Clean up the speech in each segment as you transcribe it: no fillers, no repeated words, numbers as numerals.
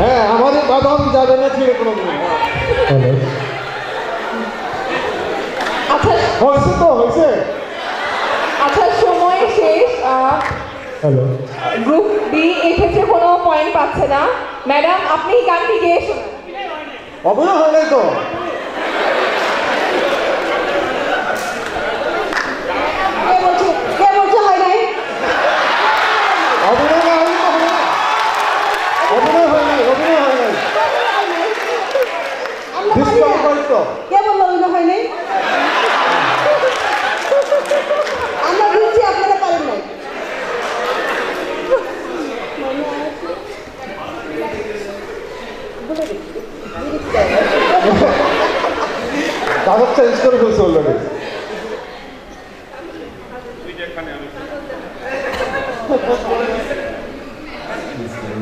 হ্যাঁ আমাদের বাদাম যাবে না ছিঁড়ে কোনো দিন। আচ্ছা হয়েছে তো হয়েছে। আচ্ছা সময় শেষ। হ্যালো গ্রুপ বি এক্ষেত্রে কোনো পয়েন্ট পাচ্ছে না। ম্যাডাম আপনি গানটি গেয়ে শোনান। অভিনয় হয় নাই তো। কে বলছে হয় নাই? অভিনয় না হলে তো হবে না। অভিনয় হয় নাই, অভিনয় হয় নাই। ডিসকোয়ালিফাইড তো। কে বললো অভিনয় হয় নাই? আমরা বুঝছি আপনারা পারেন নাই। কাগজ চেঞ্জ করে ফেলছে অলরেডি।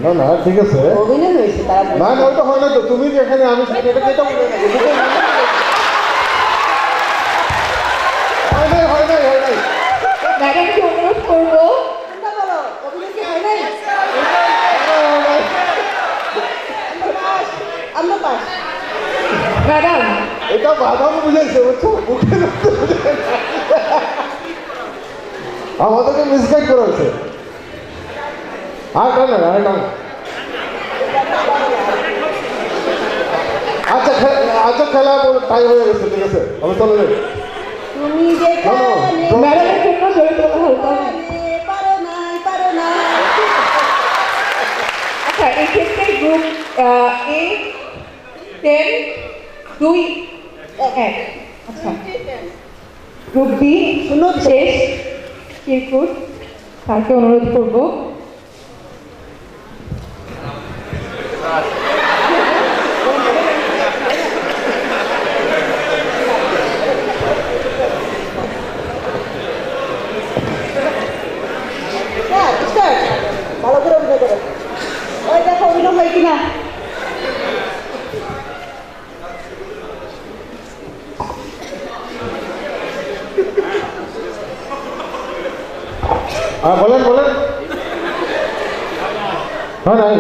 না না ঠিক আছে। অভিনয় হয়েছে তারা। না না ওইটা হয় না তো। তুমি যেখানে আমি সেটা কেটে বলে না। হয় নাই হয় নাই হয় নাই। ম্যাডামকে অনুরোধ করবো। আমরা পাস। ম্যাডাম এটা বাদাম বুঝাইছে বুঝছো, মুখে আমাদেরকে মিসগাইড করেছে। আর টান আর টান। আচ্ছা আচ্ছা খেলা টাই হয়ে গেছে, ঠিক আছে আমি চলে যাই। তুমি যেখানে ম্যাডামের জন্য জড়িত হালকা আচ্ছা এই ক্ষেত্রে গ্রুপ এ 10 2 1 আচ্ছা গ্রুপ বি শেষ কিরকুট তাকে অনুরোধ করব। ভালো করে অভিনয় করো। ওই দেখো অভিনয় হয় কিনা। বলেন বলেন। হ্যাঁ নাই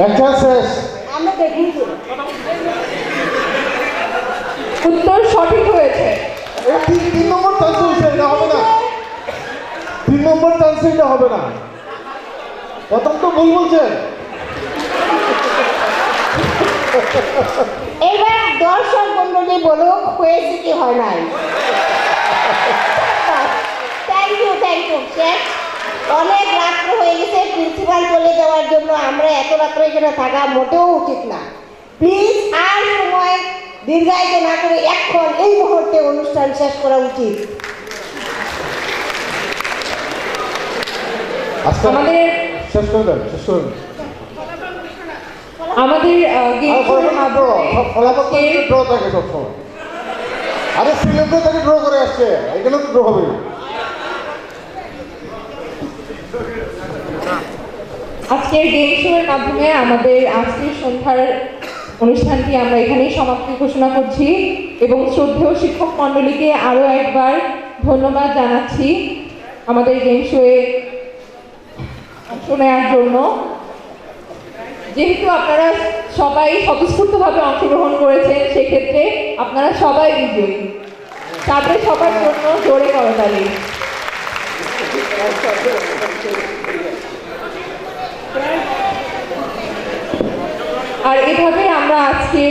একটা শেষ। আমরা দেখি উত্তর সঠিক হয়েছে। তিন নম্বর চান্স হয়েছে, এটা হবে না। 3 নম্বর চান্স এটা হবে না। প্রথম তো ভুল বলছেন। এইবার দর্শক মন্ডলী বলুক হয়েছে কি হয় নাই। Thank you Sheikh. অনেক রাত্র হয়ে গেছে, প্রিন্সিপাল চলে যাওয়ার জন্য আমরা এত রাত্রে এখানে থাকা মোটেও উচিত না। প্লিজ আর সময় দীর্ঘায়িত না করে এখন এই মুহূর্তে অনুষ্ঠান শেষ করা উচিত। আমাদের শেষ করে দেন, শেষ করে দেন। আমাদের ড্র থাকে সবসময়। আরে শ্রীলঙ্কা থেকে ড্র করে আসছে, এখানে তো ড্র হবে। আজকের গেম শো এর মাধ্যমে আমাদের আজকের সন্ধ্যার অনুষ্ঠানটি আমরা এখানেই সমাপ্তি ঘোষণা করছি এবং শ্রদ্ধেয় শিক্ষক মণ্ডলীকে আরও একবার ধন্যবাদ জানাচ্ছি আমাদের গেম শোয়ে অংশ নেওয়ার জন্য। যেহেতু আপনারা সবাই স্বতঃস্ফূর্তভাবে অংশগ্রহণ করেছেন, সেক্ষেত্রে আপনারা সবাই বিজয়ী। তাদের সবার জন্য জোরে করতালি। আর এভাবে আমরা আজকে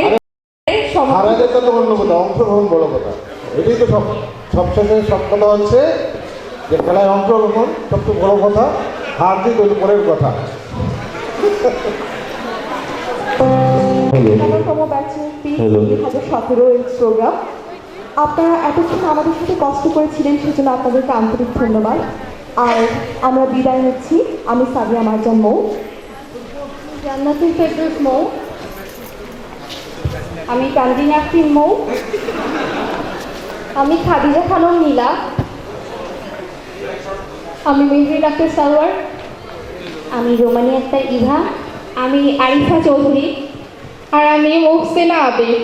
অংশগ্রহণ বড় কথা, এটাই তো সবশেষে সব কথা হচ্ছে যে খেলায় অংশগ্রহণ সবচেয়ে বড় কথা, হার জিত ওই পরের কথা। প্রোগ্রাম আপনারা এতক্ষণ আমাদের সাথে কষ্ট করেছিলেন, সেজন্য আপনাদেরকে আন্তরিক ধন্যবাদ। আর আমরা বিদায় নিচ্ছি। আমি সাদিয়া মারজান মৌ, জান্নাতুল ফেরদৌস মৌ, আমি তানজিন আফরিন মৌ, আমি খাদিজা খানম নীলা, আমি মেহরিন আক্তার সারোয়ার, আমি রোমানি আক্তার ইভা, আমি আরিফা চৌধুরী, আর আমি মোহসেনা আবিদ।